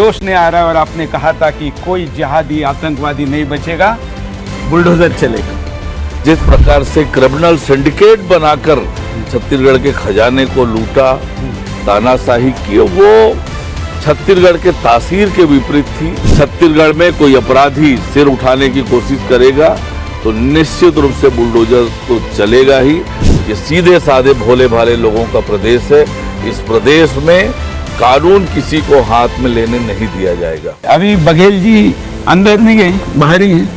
जोश नहीं आ रहा है और आपने कहा था कि कोई जिहादी आतंकवादी नहीं बचेगा, बुलडोजर चलेगा। जिस प्रकार से क्रिमिनल सिंडिकेट बनाकर छत्तीसगढ़ के खजाने को लूटा, तानाशाही की, वो छत्तीसगढ़ के तासीर के विपरीत थी। छत्तीसगढ़ में कोई अपराधी सिर उठाने की कोशिश करेगा तो निश्चित रूप से बुलडोजर तो चलेगा ही। ये सीधे साधे भोले भाले लोगों का प्रदेश है। इस प्रदेश में कानून किसी को हाथ में लेने नहीं दिया जाएगा। अभी बघेल जी अंदर नहीं गए, बाहर ही हैं।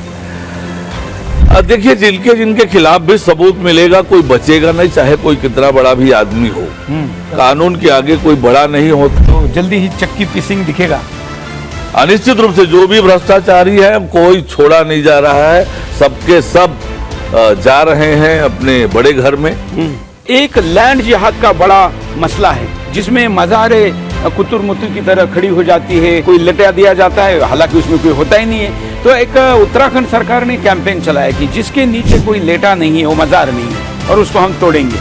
देखिए, जिनके खिलाफ भी सबूत मिलेगा, कोई बचेगा नहीं, चाहे कोई कितना बड़ा भी आदमी हो। कानून के आगे कोई बड़ा नहीं होता। तो जल्दी ही चक्की पीसिंग दिखेगा। अनिश्चित रूप से जो भी भ्रष्टाचारी है, कोई छोड़ा नहीं जा रहा है, सबके सब जा रहे हैं अपने बड़े घर में। एक लैंड जिहाद का बड़ा मसला है, जिसमें मज़ारे कुतुर मुतुर की तरह खड़ी हो जाती है, कोई लटा दिया जाता है, हालांकि उसमें कोई होता ही नहीं है। तो एक उत्तराखंड सरकार ने कैंपेन चलाया कि जिसके नीचे कोई लेटा नहीं है, वो मज़ार नहीं है, और उसको हम तोड़ेंगे।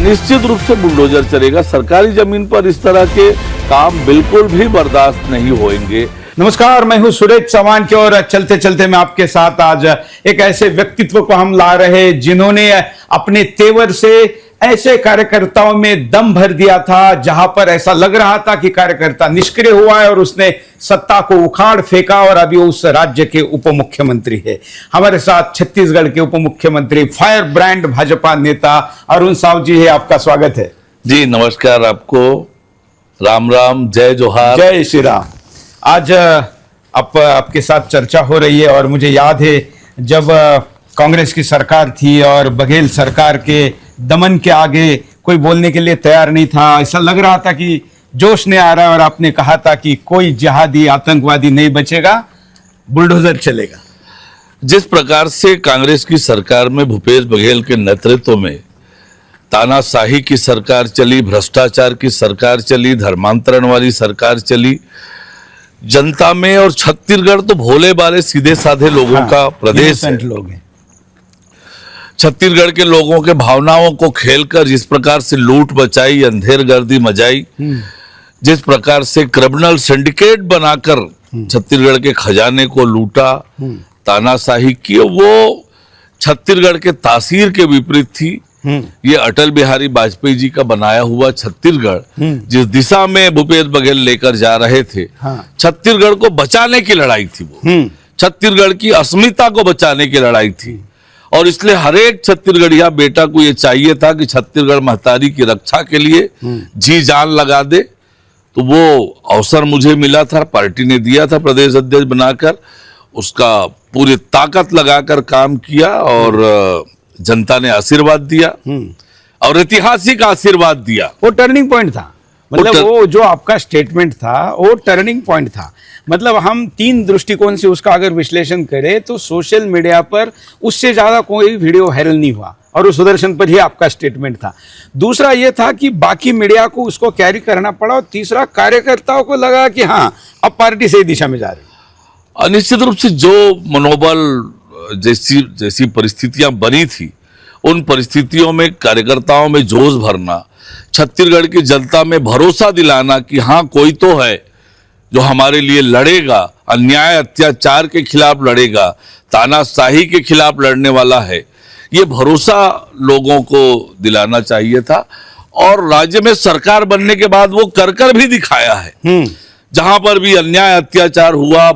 निश्चित रूप से बुलडोजर चलेगा। सरकारी जमीन पर इस तरह के काम बिल्कुल भी बर्दाश्त नहीं होंगे। नमस्कार, मैं हूं सुरेश चौहान की, और चलते चलते मैं आपके साथ आज एक ऐसे व्यक्तित्व को हम ला रहे हैं जिन्होंने अपने तेवर से ऐसे कार्यकर्ताओं में दम भर दिया था जहां पर ऐसा लग रहा था कि कार्यकर्ता निष्क्रिय हुआ है, और उसने सत्ता को उखाड़ फेंका और अभी उस राज्य के उप मुख्यमंत्री है। हमारे साथ छत्तीसगढ़ के उप मुख्यमंत्री, फायर ब्रांड भाजपा नेता अरुण साव जी है। आपका स्वागत है जी। नमस्कार आपको, राम राम, जय जोहार, जय श्री राम। आज आपके साथ चर्चा हो रही है, और मुझे याद है जब कांग्रेस की सरकार थी और बघेल सरकार के दमन के आगे कोई बोलने के लिए तैयार नहीं था। ऐसा लग रहा था कि जोश नहीं आ रहा है, और आपने कहा था कि कोई जिहादी आतंकवादी नहीं बचेगा, बुलडोजर चलेगा। जिस प्रकार से कांग्रेस की सरकार में भूपेश बघेल के नेतृत्व में तानाशाही की सरकार चली, भ्रष्टाचार की सरकार चली, धर्मांतरण वाली सरकार चली, जनता में, और छत्तीसगढ़ तो भोले भाले सीधे साधे लोगों का प्रदेश है। लोग हैं। छत्तीसगढ़ के लोगों के भावनाओं को खेलकर जिस प्रकार से लूट बचाई, अंधेरगर्दी मचाई, जिस प्रकार से क्रिमिनल सिंडिकेट बनाकर छत्तीसगढ़ के खजाने को लूटा, तानाशाही की, वो छत्तीसगढ़ के तासीर के विपरीत थी। ये अटल बिहारी वाजपेयी जी का बनाया हुआ छत्तीसगढ़ जिस दिशा में भूपेश बघेल लेकर जा रहे थे, छत्तीसगढ़ को बचाने की लड़ाई थी। वो छत्तीसगढ़ की अस्मिता को बचाने की लड़ाई थी, और इसलिए हर एक छत्तीसगढ़िया बेटा को ये चाहिए था कि छत्तीसगढ़ महतारी की रक्षा के लिए जी जान लगा दे। तो वो अवसर मुझे मिला था, पार्टी ने दिया था, प्रदेश अध्यक्ष बनाकर उसका पूरी ताकत लगाकर काम किया, और जनता ने आशीर्वाद दिया, और ऐतिहासिक आशीर्वाद दिया। वो टर्निंग पॉइंट था। मतलब वो जो आपका स्टेटमेंट था वो टर्निंग पॉइंट था। मतलब हम तीन दृष्टिकोण से उसका अगर विश्लेषण करें तो सोशल मीडिया पर उससे ज्यादा कोई वीडियो वायरल नहीं हुआ, और उस सुदर्शन पर ही आपका स्टेटमेंट था। दूसरा ये था कि बाकी मीडिया को उसको कैरी करना पड़ा, और तीसरा कार्यकर्ताओं को लगा कि हाँ, अब पार्टी सही दिशा में जा रही है। निश्चित रूप से जो मनोबल जैसी परिस्थितियां बनी थी, उन परिस्थितियों में कार्यकर्ताओं में जोश भरना, छत्तीसगढ़ की जनता में भरोसा दिलाना कि हाँ, कोई तो है जो हमारे लिए लड़ेगा, अन्याय अत्याचार के खिलाफ लड़ेगा, तानाशाही के खिलाफ लड़ने वाला है, ये भरोसा लोगों को दिलाना चाहिए था। और राज्य में सरकार बनने के बाद वो कर भी दिखाया है। जहां पर भी अन्याय अत्याचार हुआ,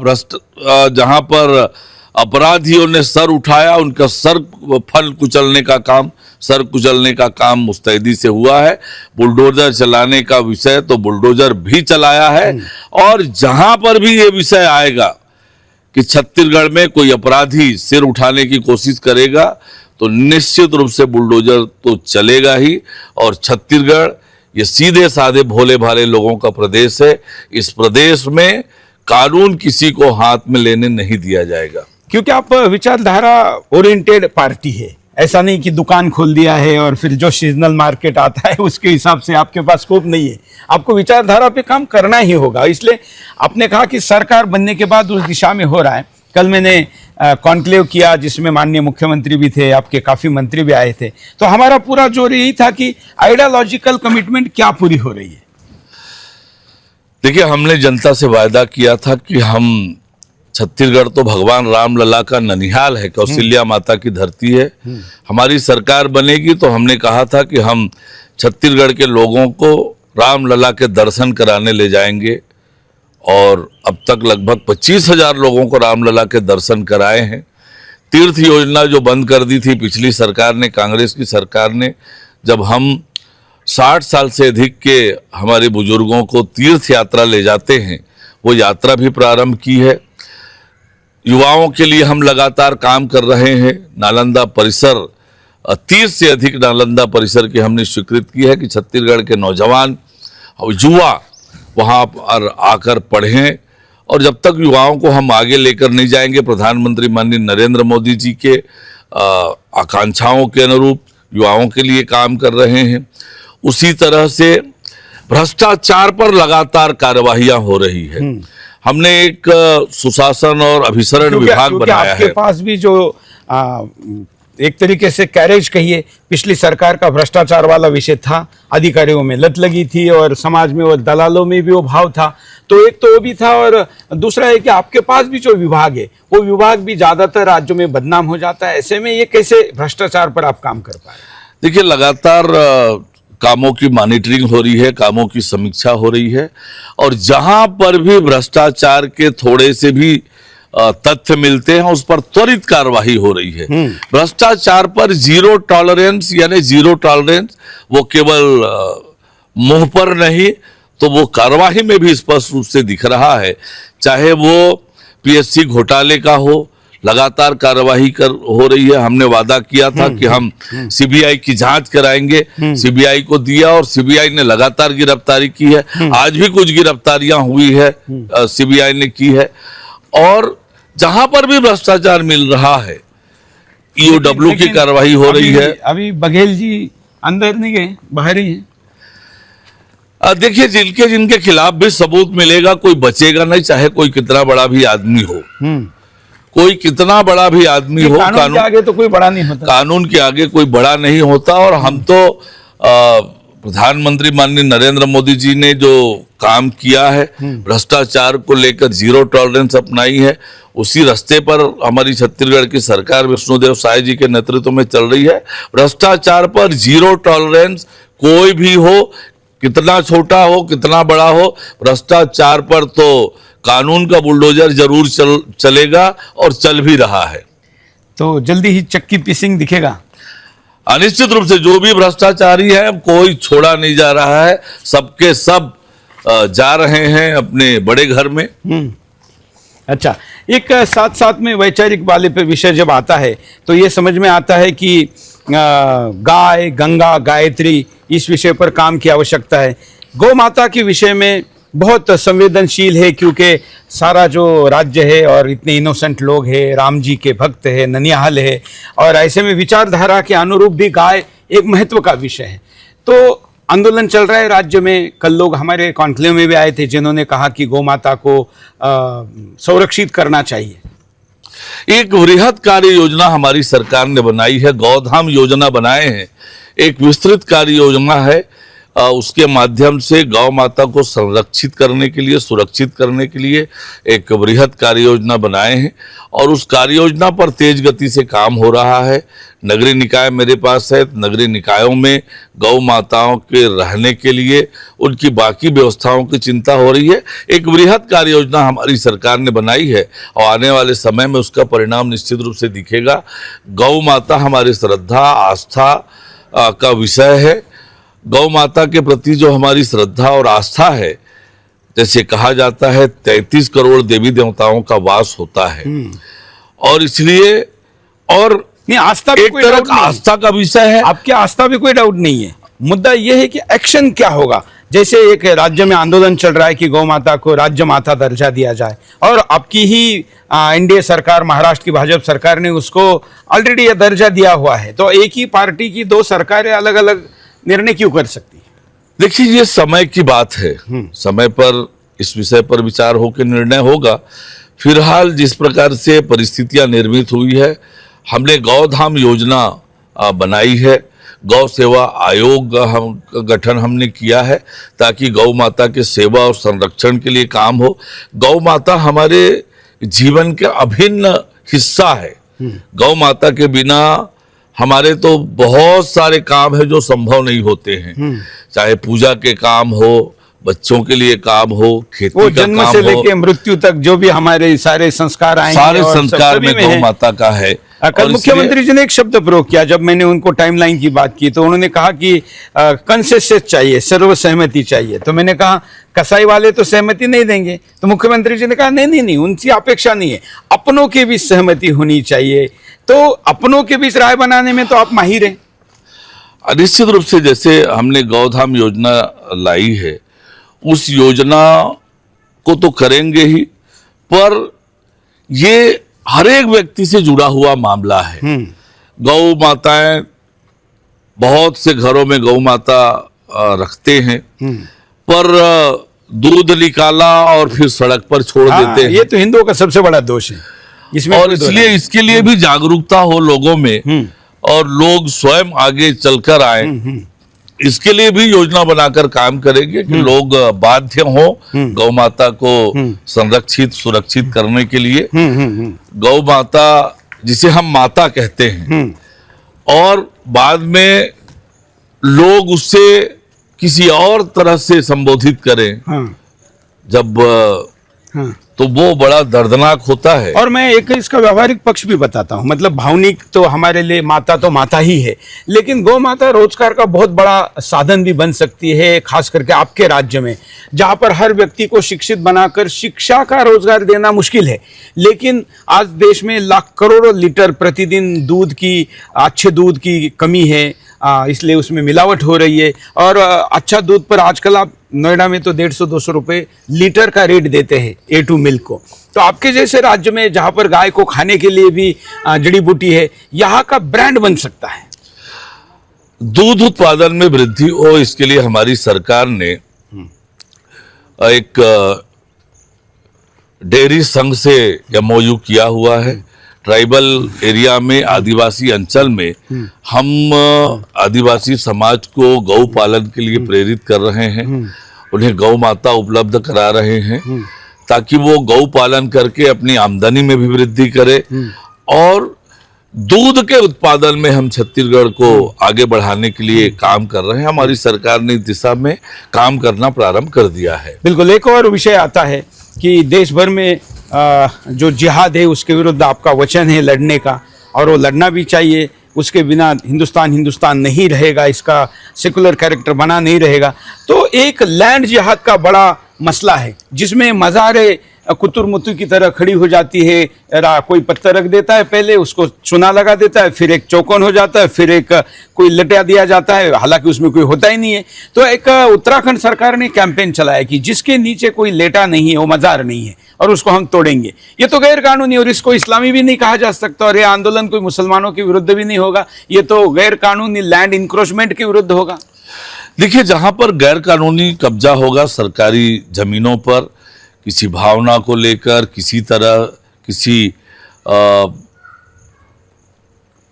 जहां पर अपराधियों ने सर उठाया, उनका सर कुचलने का काम मुस्तैदी से हुआ है। बुलडोजर चलाने का विषय तो बुलडोजर भी चलाया है, और जहां पर भी ये विषय आएगा कि छत्तीसगढ़ में कोई अपराधी सिर उठाने की कोशिश करेगा तो निश्चित रूप से बुलडोजर तो चलेगा ही। और छत्तीसगढ़ ये सीधे साधे भोले भाले लोगों का प्रदेश है। इस प्रदेश में कानून किसी को हाथ में लेने नहीं दिया जाएगा, क्योंकि आप विचारधारा ओरिएंटेड पार्टी है। ऐसा नहीं कि दुकान खोल दिया है और फिर जो सीजनल मार्केट आता है उसके हिसाब से आपके पास स्कोप नहीं है। आपको विचारधारा पे काम करना ही होगा। इसलिए आपने कहा कि सरकार बनने के बाद उस दिशा में हो रहा है। कल मैंने कॉन्क्लेव किया जिसमें माननीय मुख्यमंत्री भी थे, आपके काफी मंत्री भी आए थे। तो हमारा पूरा जोर यही था कि आइडियोलॉजिकल कमिटमेंट क्या पूरी हो रही है। देखिए, हमने जनता से वायदा किया था कि हम छत्तीसगढ़ तो भगवान राम लला का ननिहाल है, कौशल्या माता की धरती है। हमारी सरकार बनेगी तो हमने कहा था कि हम छत्तीसगढ़ के लोगों को राम लला के दर्शन कराने ले जाएंगे और अब तक लगभग 25,000 लोगों को रामलला के दर्शन कराए हैं। तीर्थ योजना जो बंद कर दी थी पिछली सरकार ने, कांग्रेस की सरकार ने, जब हम 60 साल से अधिक के हमारे बुजुर्गों को तीर्थ यात्रा ले जाते हैं, वो यात्रा भी प्रारंभ की है। युवाओं के लिए हम लगातार काम कर रहे हैं। नालंदा परिसर, 30 से अधिक नालंदा परिसर की हमने स्वीकृत की है कि छत्तीसगढ़ के नौजवान और युवा वहाँ पर आकर पढ़ें। और जब तक युवाओं को हम आगे लेकर नहीं जाएंगे, प्रधानमंत्री माननीय नरेंद्र मोदी जी के आकांक्षाओं के अनुरूप युवाओं के लिए काम कर रहे हैं। उसी तरह से भ्रष्टाचार पर लगातार कार्यवाहियां हो रही है। हमने एक सुशासन और अभिसरण विभाग बनाया आपके है। पास भी जो एक तरीके से कैरेज कहिए, पिछली सरकार का भ्रष्टाचार वाला विषय था, अधिकारियों में लत लगी थी और समाज में वो दलालों में भी वो भाव था। तो एक तो वो भी था और दूसरा है कि आपके पास भी जो विभाग है वो विभाग भी ज्यादातर राज्यों में बदनाम हो जाता है। ऐसे में ये कैसे भ्रष्टाचार पर आप काम कर पाए? देखिए, लगातार कामों की मॉनिटरिंग हो रही है, कामों की समीक्षा हो रही है और जहां पर भी भ्रष्टाचार के थोड़े से भी तथ्य मिलते हैं उस पर त्वरित कार्रवाई हो रही है। भ्रष्टाचार पर जीरो टॉलरेंस, यानी जीरो टॉलरेंस वो केवल मुंह पर नहीं तो वो कार्रवाई में भी स्पष्ट रूप से दिख रहा है। चाहे वो पीएससी घोटाले का हो, लगातार कार्यवाही हो रही है। हमने वादा किया था कि हम सीबीआई की जांच कराएंगे, सीबीआई को दिया और सीबीआई ने लगातार गिरफ्तारी की है। आज भी कुछ गिरफ्तारियां हुई है, सीबीआई ने की है। और जहां पर भी भ्रष्टाचार मिल रहा है, ईओडब्ल्यू की कार्रवाई हो रही है। अभी बघेल जी अंदर नहीं गए, बाहर ही हैं। देखिए, जिनके खिलाफ भी सबूत मिलेगा कोई बचेगा नहीं, चाहे कोई कितना बड़ा भी आदमी हो। कोई कितना बड़ा भी आदमी हो, कानून के आगे तो कोई बड़ा नहीं होता। कानून के आगे कोई बड़ा नहीं होता। और हम तो प्रधानमंत्री माननीय नरेंद्र मोदी जी ने जो काम किया है, भ्रष्टाचार को लेकर जीरो टॉलरेंस अपनाई है, उसी रास्ते पर हमारी छत्तीसगढ़ की सरकार विष्णुदेव साय जी के नेतृत्व में चल रही है। भ्रष्टाचार पर जीरो टॉलरेंस, कोई भी हो, कितना छोटा हो कितना बड़ा हो, भ्रष्टाचार पर तो कानून का बुलडोजर जरूर चलेगा और चल भी रहा है। तो जल्दी ही चक्की पीसिंग दिखेगा। अनिश्चित रूप से जो भी भ्रष्टाचारी है, कोई छोड़ा नहीं जा रहा है, सबके सब जा रहे हैं अपने बड़े घर में। अच्छा, एक साथ साथ में वैचारिक वाले पे विषय जब आता है तो ये समझ में आता है कि गाय, गंगा, गायत्री, इस विषय पर काम की आवश्यकता है। गौ माता के विषय में बहुत संवेदनशील है, क्योंकि सारा जो राज्य है और इतने इनोसेंट लोग हैं, राम जी के भक्त है, ननिहाल है, और ऐसे में विचारधारा के अनुरूप भी गाय एक महत्व का विषय है। तो आंदोलन चल रहा है राज्य में। कल लोग हमारे कॉन्क्लेव में भी आए थे जिन्होंने कहा कि गौ माता को संरक्षित करना चाहिए। एक वृहद कार्य योजना हमारी सरकार ने बनाई है, गौधाम योजना बनाए हैं। एक विस्तृत कार्य योजना है, उसके माध्यम से गौ माता को संरक्षित करने के लिए, सुरक्षित करने के लिए एक वृहद कार्य योजना बनाए हैं और उस कार्य योजना पर तेज गति से काम हो रहा है। नगरीय निकाय मेरे पास है, नगरीय निकायों में गौ माताओं के रहने के लिए उनकी बाकी व्यवस्थाओं की चिंता हो रही है। एक वृहद कार्य योजना हमारी सरकार ने बनाई है और आने वाले समय में उसका परिणाम निश्चित रूप से दिखेगा। गौ माता हमारी श्रद्धा, आस्था का विषय है। गौ माता के प्रति जो हमारी श्रद्धा और आस्था है, जैसे कहा जाता है 33 करोड़ देवी देवताओं का वास होता है और इसलिए, और नहीं, आस्था भी एक तरह का आस्था का विषय है। आपकी आस्था भी कोई डाउट नहीं है। मुद्दा यह है कि एक्शन क्या होगा। जैसे एक राज्य में आंदोलन चल रहा है कि गौ माता को राज्य माता दर्जा दिया जाए, और आपकी ही एनडीए सरकार, महाराष्ट्र की भाजपा सरकार ने उसको ऑलरेडी यह दर्जा दिया हुआ है। तो एक ही पार्टी की दो सरकारें अलग अलग निर्णय क्यों कर सकती है? देखिए, ये समय की बात है, समय पर इस विषय पर विचार होकर निर्णय होगा। फिलहाल जिस प्रकार से परिस्थितियां निर्मित हुई है, हमने गौधाम योजना बनाई है। गौ सेवा आयोग हम गठन हमने किया है ताकि गौ माता के सेवा और संरक्षण के लिए काम हो। गौ माता हमारे जीवन का अभिन्न हिस्सा है। गौ माता के बिना हमारे तो बहुत सारे काम है जो संभव नहीं होते हैं, चाहे पूजा के काम हो, बच्चों के लिए काम हो, खेती वो का जन्म काम से हो, लेके मृत्यु तक जो भी हमारे सारे संस्कार आएंगे सारे और संस्कार सभी में गौ है। माता का है। कल और इसलिए- मुख्यमंत्री जी ने एक शब्द प्रयोग किया जब मैंने उनको टाइमलाइन की बात की, तो उन्होंने कहा कि कंसेंसस चाहिए, सर्वसहमति चाहिए। तो मैंने कहा कसाई वाले तो सहमति नहीं देंगे, तो मुख्यमंत्री जी ने कहा नहीं, उनकी अपेक्षा नहीं है, अपनों की भी सहमति होनी चाहिए। तो अपनों के बीच राय बनाने में तो आप माहिर हैं। निश्चित रूप से जैसे हमने गौधाम योजना लाई है, उस योजना को तो करेंगे ही, पर ये हर एक व्यक्ति से जुड़ा हुआ मामला है। गौ माताएं, बहुत से घरों में गौ माता रखते हैं, पर दूध निकाला और फिर सड़क पर छोड़ देते हैं। ये तो हिंदुओं का सबसे बड़ा दोष है इसमें, और कोई दो इसलिए राय इसके लिए भी जागरूकता हो लोगों में और लोग स्वयं आगे चलकर आए। इसके लिए भी योजना बनाकर काम करेंगे कि लोग बाध्य हो गौ माता को संरक्षित सुरक्षित करने के लिए। गौ माता जिसे हम माता कहते हैं और बाद में लोग उससे किसी और तरह से संबोधित करें हाँ, जब हाँ। तो वो बड़ा दर्दनाक होता है। और मैं एक इसका व्यवहारिक पक्ष भी बताता हूँ। मतलब भावनिक तो हमारे लिए माता तो माता ही है, लेकिन गौ माता रोजगार का बहुत बड़ा साधन भी बन सकती है, खास करके आपके राज्य में जहाँ पर हर व्यक्ति को शिक्षित बनाकर शिक्षा का रोजगार देना मुश्किल है। लेकिन आज देश में लाख करोड़ों लीटर प्रतिदिन दूध की, अच्छे दूध की कमी है, इसलिए उसमें मिलावट हो रही है। और अच्छा दूध पर आजकल आप नोएडा में तो 150-200 रुपए लीटर का रेट देते हैं A2 मिल्क को। तो आपके जैसे राज्य में जहाँ पर गाय को खाने के लिए भी जड़ी बूटी है, यहाँ का ब्रांड बन सकता है। दूध उत्पादन में वृद्धि हो, इसके लिए हमारी सरकार ने एक डेयरी संघ से MOU किया हुआ है। ट्राइबल एरिया में, आदिवासी अंचल में हम आदिवासी समाज को गौ पालन के लिए प्रेरित कर रहे हैं, उन्हें गौ माता उपलब्ध करा रहे हैं ताकि वो गौ पालन करके अपनी आमदनी में भी वृद्धि करे। और दूध के उत्पादन में हम छत्तीसगढ़ को आगे बढ़ाने के लिए काम कर रहे हैं। हमारी सरकार ने इस दिशा में काम करना प्रारंभ कर दिया है। बिल्कुल। एक और विषय आता है कि देश भर में जो जिहाद है उसके विरुद्ध आपका वचन है लड़ने का, और वो लड़ना भी चाहिए। उसके बिना हिंदुस्तान नहीं रहेगा, इसका सेकुलर कैरेक्टर बना नहीं रहेगा। तो एक लैंड जिहाद का बड़ा मसला है जिसमें मज़ारे कुतुर मुतु की तरह खड़ी हो जाती है। कोई पत्थर रख देता है, पहले उसको चुना लगा देता है, फिर एक चौकोन हो जाता है, फिर एक कोई लटा दिया जाता है, हालांकि उसमें कोई होता ही नहीं है। तो एक उत्तराखंड सरकार ने कैंपेन चलाया कि जिसके नीचे कोई लेटा नहीं है वो मज़ार नहीं है और उसको हम तोड़ेंगे। ये तो गैर कानूनी, और इसको इस्लामी भी नहीं कहा जा सकता, और ये आंदोलन कोई मुसलमानों के विरुद्ध भी नहीं होगा, ये तो गैर कानूनी लैंड इंक्रोचमेंट के विरुद्ध होगा। देखिए, जहां पर गैर कानूनी कब्जा होगा सरकारी जमीनों पर, किसी भावना को लेकर, किसी तरह किसी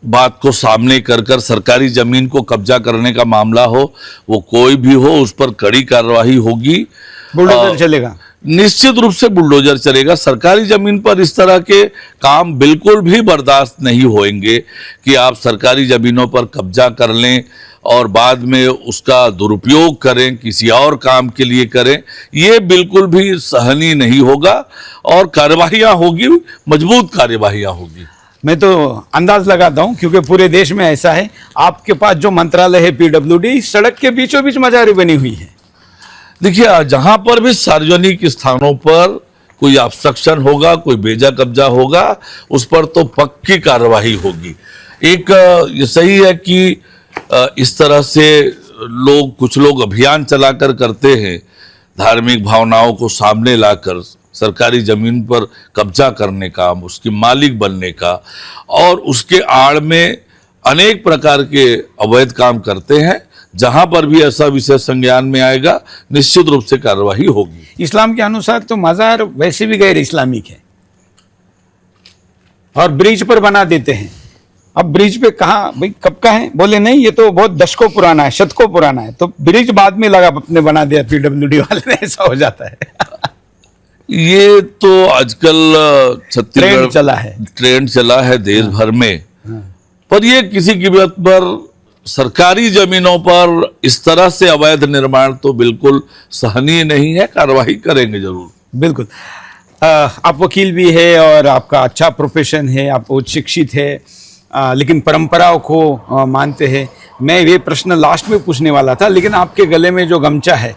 बात को सामने कर कर सरकारी जमीन को कब्जा करने का मामला हो, वो कोई भी हो, उस पर कड़ी कार्रवाई होगी। बुलडोजर चलेगा, निश्चित रूप से बुलडोजर चलेगा। सरकारी जमीन पर इस तरह के काम बिल्कुल भी बर्दाश्त नहीं होंगे कि आप सरकारी जमीनों पर कब्जा कर लें और बाद में उसका दुरुपयोग करें, किसी और काम के लिए करें। ये बिल्कुल भी सहनीय नहीं होगा और कार्यवाहियां होगी, मजबूत कार्यवाहियां होगी। मैं तो अंदाज लगाता हूं क्योंकि पूरे देश में ऐसा है। आपके पास जो मंत्रालय है PWD, सड़क के बीचों बीच मजारी बनी हुई है। देखिए, जहां पर भी सार्वजनिक स्थानों पर कोई ऑब्स्ट्रक्शन होगा, कोई बेजा कब्जा होगा, उस पर तो पक्की कार्यवाही होगी। एक ये सही है कि इस तरह से कुछ लोग अभियान चलाकर करते हैं, धार्मिक भावनाओं को सामने लाकर सरकारी जमीन पर कब्जा करने का, उसकी मालिक बनने का, और उसके आड़ में अनेक प्रकार के अवैध काम करते हैं। जहां पर भी ऐसा विषय संज्ञान में आएगा, निश्चित रूप से कार्यवाही होगी। इस्लाम के अनुसार तो मजार वैसे भी गैर इस्लामिक है और ब्रिज पर बना देते हैं। अब ब्रिज पे कहाँ भाई कब का है? बोले नहीं ये तो बहुत दशकों पुराना है, शतकों पुराना है। तो ब्रिज बाद में लगा, अपने बना दिया पीडब्ल्यूडी वाले ने, ऐसा हो जाता है। ये तो आजकल छत्तीसगढ़ ट्रेंड चला है देश भर में। पर ये किसी कीमत पर सरकारी जमीनों पर इस तरह से अवैध निर्माण तो बिल्कुल सहनीय नहीं है, कार्रवाई करेंगे जरूर। बिल्कुल। आप वकील भी है और आपका अच्छा प्रोफेशन है, आप उच्च शिक्षित है, लेकिन परंपराओं को मानते हैं। मैं ये प्रश्न लास्ट में पूछने वाला था, लेकिन आपके गले में जो गमछा है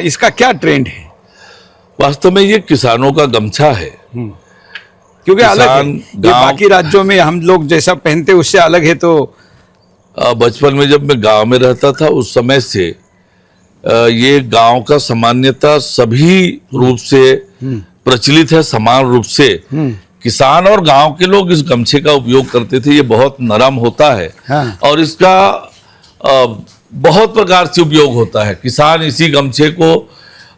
इसका क्या ट्रेंड है? वास्तव में ये किसानों का गमछा है, क्योंकि अलग है। ये बाकी राज्यों में हम लोग जैसा पहनते उससे अलग है। तो बचपन में जब मैं गांव में रहता था उस समय से ये गांव का सामान्यतः सभी रूप से प्रचलित है, समान रूप से किसान और गांव के लोग इस गमछे का उपयोग करते थे। ये बहुत नरम होता है। हाँ। और इसका बहुत प्रकार से उपयोग होता है। किसान इसी गमछे को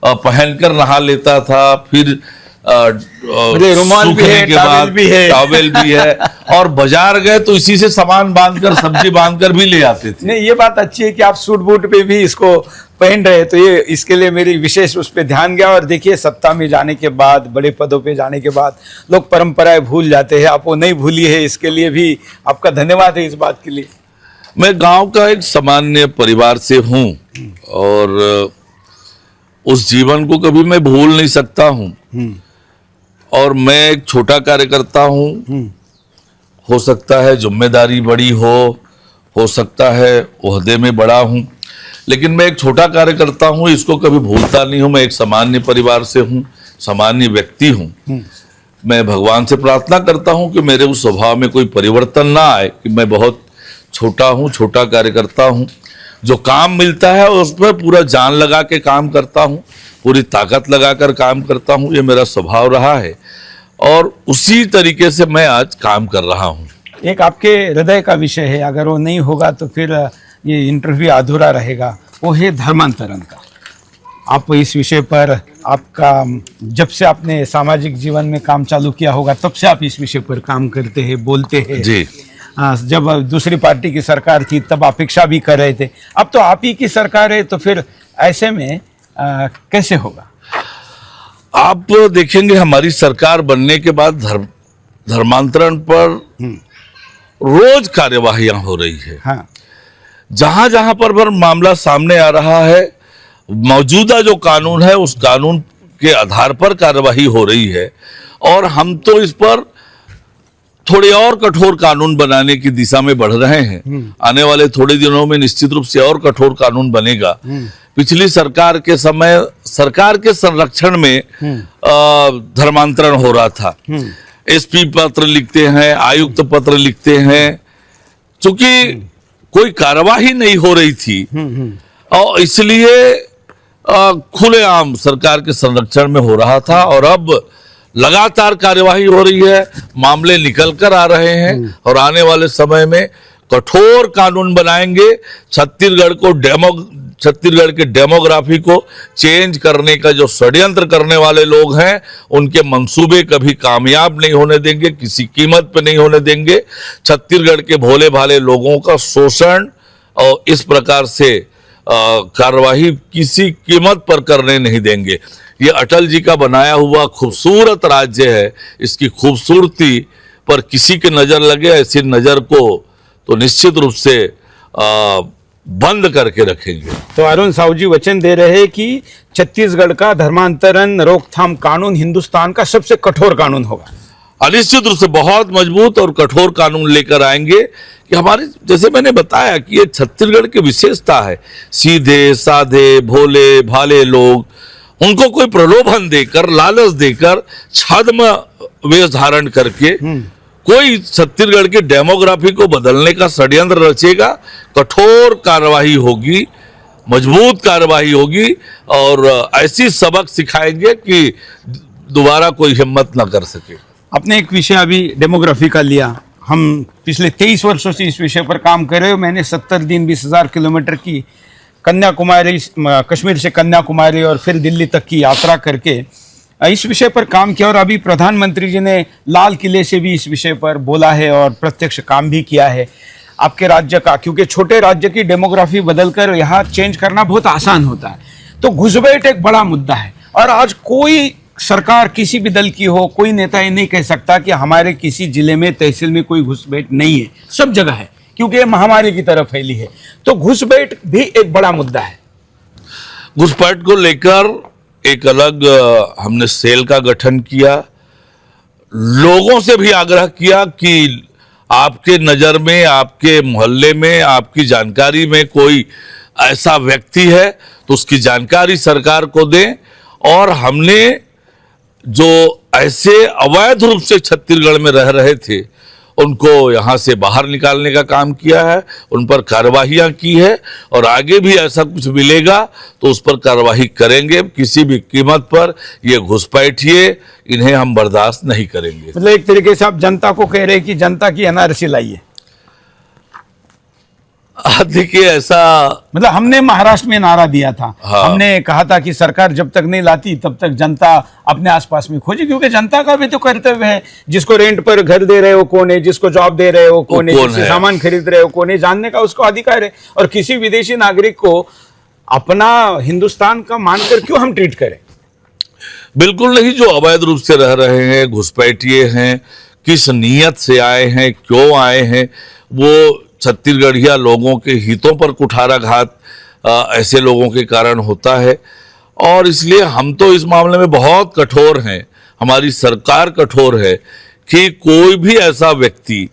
पहनकर नहा लेता था, फिर रुमाल भी है, टॉवेल भी है, और बाजार गए तो इसी से सामान बांधकर, सब्जी बांधकर भी ले आते थे। नहीं, ये बात अच्छी है कि आप सूट बूट पे भी इसको पहन रहे, तो ये इसके लिए मेरी विशेष उस पर ध्यान गया। और देखिए, सत्ता में जाने के बाद, बड़े पदों पे जाने के बाद लोग परंपराएं भूल जाते हैं। आप वो नहीं भूली है, इसके लिए भी आपका धन्यवाद है इस बात के लिए। मैं गांव का एक सामान्य परिवार से हूं और उस जीवन को कभी मैं भूल नहीं सकता हूं। और मैं एक छोटा कार्यकर्ता हूं। हो सकता है जिम्मेदारी बड़ी हो सकता है ओहदे में बड़ा हूं, लेकिन मैं एक छोटा कार्यकर्ता हूं, इसको कभी भूलता नहीं हूं। मैं एक सामान्य परिवार से हूं, सामान्य व्यक्ति हूं। मैं भगवान से प्रार्थना करता हूं कि मेरे उस स्वभाव में कोई परिवर्तन ना आए कि मैं बहुत छोटा हूं, छोटा कार्यकर्ता हूं। जो काम मिलता है उसमें पूरा जान लगा के काम करता हूं, पूरी ताकत लगाकर काम करता हूं। ये मेरा स्वभाव रहा है और उसी तरीके से मैं आज काम कर रहा हूं। एक आपके हृदय का विषय है, अगर वो नहीं होगा तो फिर ये इंटरव्यू अधूरा रहेगा, वो है धर्मांतरण का। आप इस विषय पर, आपका जब से आपने सामाजिक जीवन में काम चालू किया होगा तब से आप इस विषय पर काम करते हैं, बोलते हैं जी। जब दूसरी पार्टी की सरकार थी तब अपेक्षा भी कर रहे थे, अब तो आप ही की सरकार है, तो फिर ऐसे में कैसे होगा? आप देखेंगे हमारी सरकार बनने के बाद धर्मांतरण पर रोज कार्यवाहियां हो रही है। हाँ। जहां जहां पर मामला सामने आ रहा है, मौजूदा जो कानून है उस कानून के आधार पर कार्यवाही हो रही है। और हम तो इस पर थोड़े और कठोर कानून बनाने की दिशा में बढ़ रहे हैं। आने वाले थोड़े दिनों में निश्चित रूप से और कठोर कानून बनेगा। पिछली सरकार के समय सरकार के संरक्षण में धर्मांतरण हो रहा था। एसपी पत्र लिखते हैं, आयुक्त पत्र लिखते हैं, चूंकि कोई कार्यवाही नहीं हो रही थी और इसलिए खुलेआम सरकार के संरक्षण में हो रहा था। और अब लगातार कार्यवाही हो रही है, मामले निकल कर आ रहे हैं और आने वाले समय में कठोर कानून बनाएंगे। छत्तीसगढ़ के डेमोग्राफी को चेंज करने का जो षड्यंत्र करने वाले लोग हैं, उनके मंसूबे कभी कामयाब नहीं होने देंगे, किसी कीमत पे नहीं होने देंगे। छत्तीसगढ़ के भोले भाले लोगों का शोषण और इस प्रकार से कार्यवाही किसी कीमत पर करने नहीं देंगे। ये अटल जी का बनाया हुआ खूबसूरत राज्य है, इसकी खूबसूरती पर किसी की नजर लगे, ऐसी नजर को तो निश्चित रूप से बंद करके रखेंगे। तो अरुण साहू जी वचन दे रहे हैं कि छत्तीसगढ़ का धर्मांतरण रोकथाम कानून हिंदुस्तान का सबसे कठोर कानून होगा। निश्चित रूप से बहुत मजबूत और कठोर कानून लेकर आएंगे कि हमारे, जैसे मैंने बताया कि ये छत्तीसगढ़ की विशेषता है। सीधे साधे भोले भाले लोग, उनको कोई प्रलोभन देकर, लालच देकर, छद्म वेश धारण करके कोई छत्तीसगढ़ की डेमोग्राफी को बदलने का षड्यंत्र रचेगा, कठोर कार्यवाही होगी, मजबूत कार्यवाही होगी और ऐसी सबक सिखाएंगे कि दोबारा कोई हिम्मत ना कर सके। आपने एक विषय अभी डेमोग्राफी का लिया, हम पिछले 23 वर्षों से इस विषय पर काम कर रहे हो। मैंने 70 दिन 20,000 किलोमीटर की कन्याकुमारी, कश्मीर से कन्याकुमारी और फिर दिल्ली तक की यात्रा करके इस विषय पर काम किया और अभी प्रधानमंत्री जी ने लाल किले से भी इस विषय पर बोला है और प्रत्यक्ष काम भी किया है आपके राज्य का, क्योंकि छोटे राज्य की डेमोग्राफी बदलकर यहाँ चेंज करना बहुत आसान होता है। तो घुसपैठ एक बड़ा मुद्दा है और आज कोई सरकार किसी भी दल की हो, कोई नेता ये नहीं कह सकता कि हमारे किसी जिले में तहसील में कोई घुसपैठ नहीं है, सब जगह है, क्योंकि ये महामारी की तरफ फैली है। तो घुसपैठ भी एक बड़ा मुद्दा है। घुसपैठ को लेकर एक अलग हमने सेल का गठन किया, लोगों से भी आग्रह किया कि आपके नजर में, आपके मोहल्ले में, आपकी जानकारी में कोई ऐसा व्यक्ति है तो उसकी जानकारी सरकार को दें। और हमने जो ऐसे अवैध रूप से छत्तीसगढ़ में रह रहे थे उनको यहाँ से बाहर निकालने का काम किया है, उन पर कार्रवाइयाँ की है और आगे भी ऐसा कुछ मिलेगा तो उस पर कार्रवाई करेंगे। किसी भी कीमत पर ये घुसपैठिए इन्हें हम बर्दाश्त नहीं करेंगे। मतलब एक तरीके से आप जनता को कह रहे हैं कि जनता की एनआरसी लाइए। देखिए ऐसा, मतलब हमने महाराष्ट्र में नारा दिया था, हाँ। हमने कहा था कि सरकार जब तक नहीं लाती तब तक जनता अपने आसपास में खोजे, क्योंकि जनता का भी तो कर्तव्य है। जिसको रेंट पर घर दे रहे हो कौन है, जिसको जॉब दे रहे हो कौन है, जिससे सामान खरीद रहे हो कौन है, जानने का उसको अधिकार है। और किसी विदेशी नागरिक को अपना हिंदुस्तान का मानकर क्यों हम ट्रीट करें? बिल्कुल नहीं। जो अवैध रूप से रह रहे हैं, घुसपैठिए हैं, किस नीयत से आए हैं, क्यों आए हैं, वो छत्तीसगढ़िया लोगों के हितों पर कुठाराघात ऐसे लोगों के कारण होता है। और इसलिए हम तो इस मामले में बहुत कठोर हैं, हमारी सरकार कठोर है कि कोई भी ऐसा व्यक्ति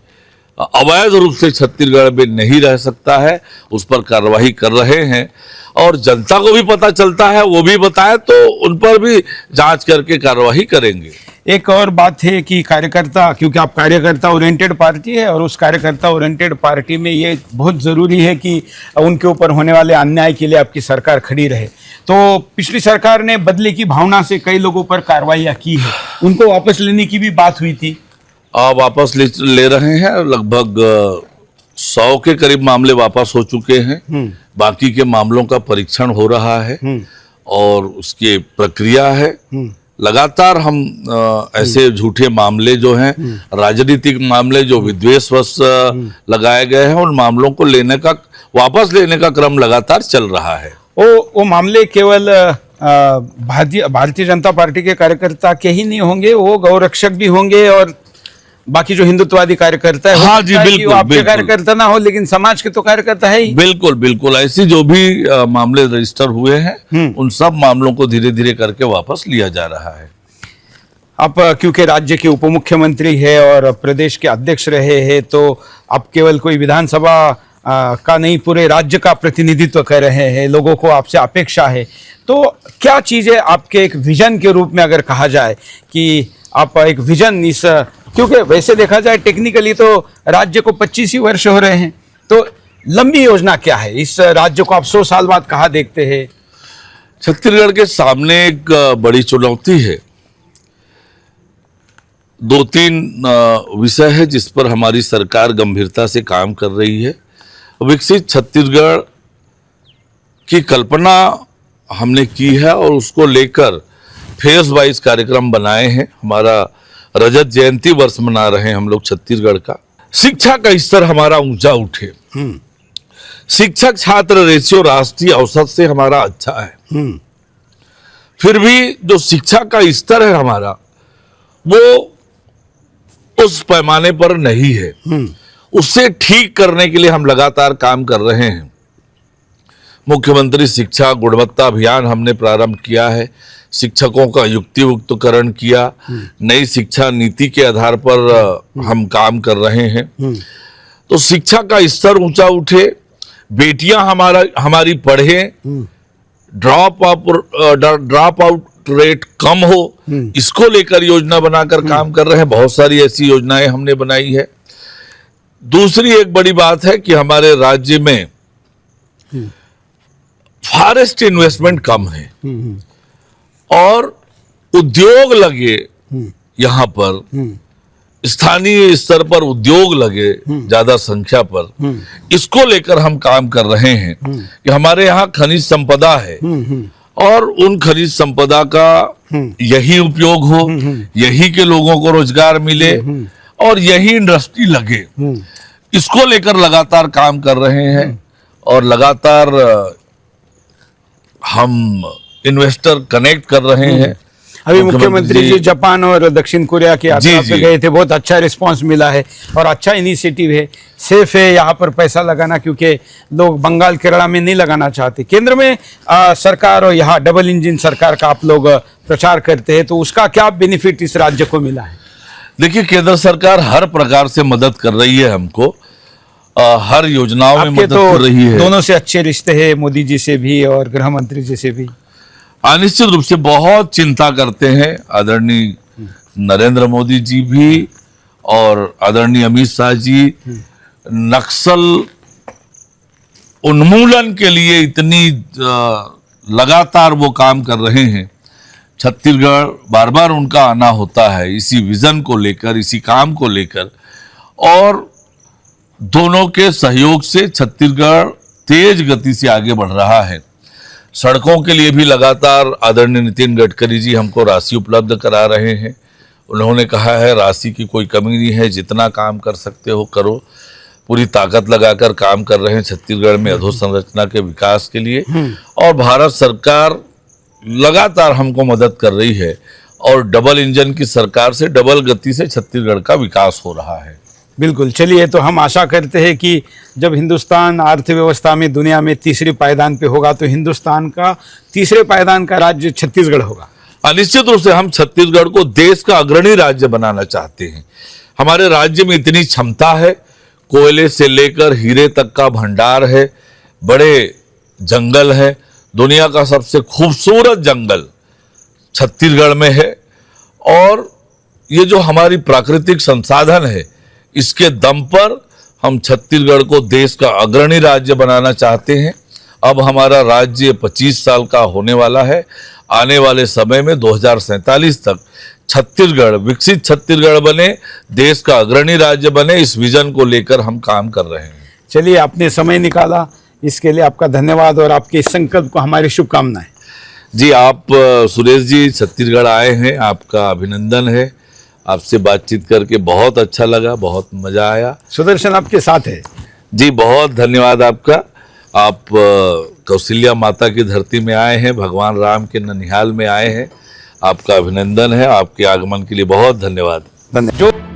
अवैध रूप से छत्तीसगढ़ में नहीं रह सकता है, उस पर कार्रवाई कर रहे हैं। और जनता को भी पता चलता है, वो भी बताए तो उन पर भी जांच करके कार्रवाई करेंगे। एक और बात है कि कार्यकर्ता, क्योंकि आप कार्यकर्ता ओरिएंटेड पार्टी है और उस कार्यकर्ता ओरिएंटेड पार्टी में ये बहुत ज़रूरी है कि उनके ऊपर होने वाले अन्याय के लिए आपकी सरकार खड़ी रहे। तो पिछली सरकार ने बदले की भावना से कई लोगों पर कार्रवाइयाँ की है, उनको वापस लेने की भी बात हुई थी। वापस ले रहे हैं, लगभग 100 के करीब मामले वापस हो चुके हैं। बाकी के मामलों का परीक्षण हो रहा है और उसकी प्रक्रिया है। लगातार हम ऐसे झूठे मामले जो हैं, राजनीतिक मामले जो विद्वेषवश लगाए गए हैं, उन मामलों को वापस लेने का क्रम लगातार चल रहा है। वो मामले केवल भारतीय जनता पार्टी के कार्यकर्ता के ही नहीं होंगे, वो गौरक्षक भी होंगे और बाकी जो हिंदुत्ववादी कार्यकर्ता है, हाँ जी, बिल्कुल, आपके बिल्कुल। कार्यकर्ता ना हो लेकिन समाज के तो कार्यकर्ता है ही। बिल्कुल बिल्कुल, ऐसी जो भी मामले रजिस्टर हुए हैं उन सब मामलों को धीरे धीरे करके वापस लिया जा रहा है। आप क्योंकि राज्य के उप मुख्यमंत्री है और प्रदेश के अध्यक्ष रहे हैं, तो आप केवल कोई विधानसभा का नहीं, पूरे राज्य का प्रतिनिधित्व कर रहे हैं, लोगों को आपसे अपेक्षा है। तो क्या चीजें आपके एक विजन के रूप में अगर कहा जाए कि आप एक विजन इस, क्योंकि वैसे देखा जाए टेक्निकली तो राज्य को 25 ही वर्ष हो रहे हैं, तो लंबी योजना क्या है इस राज्य को आप 100 साल बाद कहाँ देखते हैं? छत्तीसगढ़ के सामने एक बड़ी चुनौती है। 2-3 विषय है जिस पर हमारी सरकार गंभीरता से काम कर रही है। विकसित छत्तीसगढ़ की कल्पना हमने की है और उसको लेकर फेज वाइज कार्यक्रम बनाए हैं। हमारा रजत जयंती वर्ष मना रहे हैं हम लोग छत्तीसगढ़ का। शिक्षा का स्तर हमारा ऊंचा उठे, शिक्षक छात्र रेशियो राष्ट्रीय औसत से हमारा अच्छा है। फिर भी जो शिक्षा का स्तर है हमारा वो उस पैमाने पर नहीं है, उससे ठीक करने के लिए हम लगातार काम कर रहे हैं। मुख्यमंत्री शिक्षा गुणवत्ता अभियान हमने प्रारंभ किया है, शिक्षकों का युक्तियुक्तकरण किया, नई शिक्षा नीति के आधार पर हम काम कर रहे हैं। तो शिक्षा का स्तर ऊंचा उठे, बेटियां हमारी पढ़े, ड्रॉप आउट रेट कम हो, इसको लेकर योजना बनाकर काम कर रहे हैं। बहुत सारी ऐसी योजनाएं हमने बनाई है। दूसरी एक बड़ी बात है कि हमारे राज्य में फॉरेस्ट इन्वेस्टमेंट कम है और उद्योग लगे, यहाँ पर स्थानीय स्तर पर उद्योग लगे ज्यादा संख्या पर, इसको लेकर हम काम कर रहे हैं कि हमारे यहाँ खनिज संपदा है और उन खनिज संपदा का यही उपयोग हो, यही के लोगों को रोजगार मिले और यही इंडस्ट्री लगे, इसको लेकर लगातार काम कर रहे हैं। और लगातार हम इन्वेस्टर कनेक्ट कर रहे हैं। अभी मुख्यमंत्री जी जापान और दक्षिण कोरिया की यात्रा जी, पे जी। गए थे, बहुत अच्छा रिस्पांस मिला है और अच्छा इनिशिएटिव है। सेफ है यहाँ पर पैसा लगाना, क्योंकि लोग बंगाल केरला में नहीं लगाना चाहते। केंद्र में सरकार और यहाँ डबल इंजन सरकार का आप लोग प्रचार करते हैं, तो उसका क्या बेनिफिट इस राज्य को मिला है? देखिए, केंद्र सरकार हर प्रकार से मदद कर रही है हमको, हर योजनाओं में आपके मदद तो कर रही है। दोनों से अच्छे रिश्ते हैं, मोदी जी से भी और गृह मंत्री जी से भी। निश्चित रूप से बहुत चिंता करते हैं आदरणीय नरेंद्र मोदी जी भी और आदरणीय अमित शाह जी। नक्सल उन्मूलन के लिए इतनी लगातार वो काम कर रहे हैं। छत्तीसगढ़ बार बार उनका आना होता है इसी विजन को लेकर, इसी काम को लेकर, और दोनों के सहयोग से छत्तीसगढ़ तेज गति से आगे बढ़ रहा है। सड़कों के लिए भी लगातार आदरणीय नितिन गडकरी जी हमको राशि उपलब्ध करा रहे हैं। उन्होंने कहा है राशि की कोई कमी नहीं है, जितना काम कर सकते हो करो। पूरी ताकत लगाकर काम कर रहे हैं छत्तीसगढ़ में अधोसंरचना के विकास के लिए, और भारत सरकार लगातार हमको मदद कर रही है और डबल इंजन की सरकार से डबल गति से छत्तीसगढ़ का विकास हो रहा है। बिल्कुल, चलिए, तो हम आशा करते हैं कि जब हिंदुस्तान अर्थव्यवस्था में दुनिया में तीसरे पायदान पे होगा, तो हिंदुस्तान का तीसरे पायदान का राज्य छत्तीसगढ़ होगा। निश्चित रूप से हम छत्तीसगढ़ को देश का अग्रणी राज्य बनाना चाहते हैं। हमारे राज्य में इतनी क्षमता है, कोयले से लेकर हीरे तक का भंडार है, बड़े जंगल है, दुनिया का सबसे खूबसूरत जंगल छत्तीसगढ़ में है, और ये जो हमारी प्राकृतिक संसाधन है, इसके दम पर हम छत्तीसगढ़ को देश का अग्रणी राज्य बनाना चाहते हैं। अब हमारा राज्य 25 साल का होने वाला है। आने वाले समय में 2047 तक छत्तीसगढ़ विकसित छत्तीसगढ़ बने, देश का अग्रणी राज्य बने, इस विजन को लेकर हम काम कर रहे हैं। चलिए, आपने समय निकाला, इसके लिए आपका धन्यवाद और आपके इस संकल्प को हमारी शुभकामनाएं। जी, आप सुरेश जी छत्तीसगढ़ आए हैं, आपका अभिनंदन है। आपसे बातचीत करके बहुत अच्छा लगा, बहुत मजा आया। सुदर्शन आपके साथ है। जी, बहुत धन्यवाद आपका। आप कौशल्या माता की धरती में आए हैं, भगवान राम के ननिहाल में आए हैं। आपका अभिनंदन है। आपके आगमन के लिए बहुत धन्यवाद। धन्यवाद।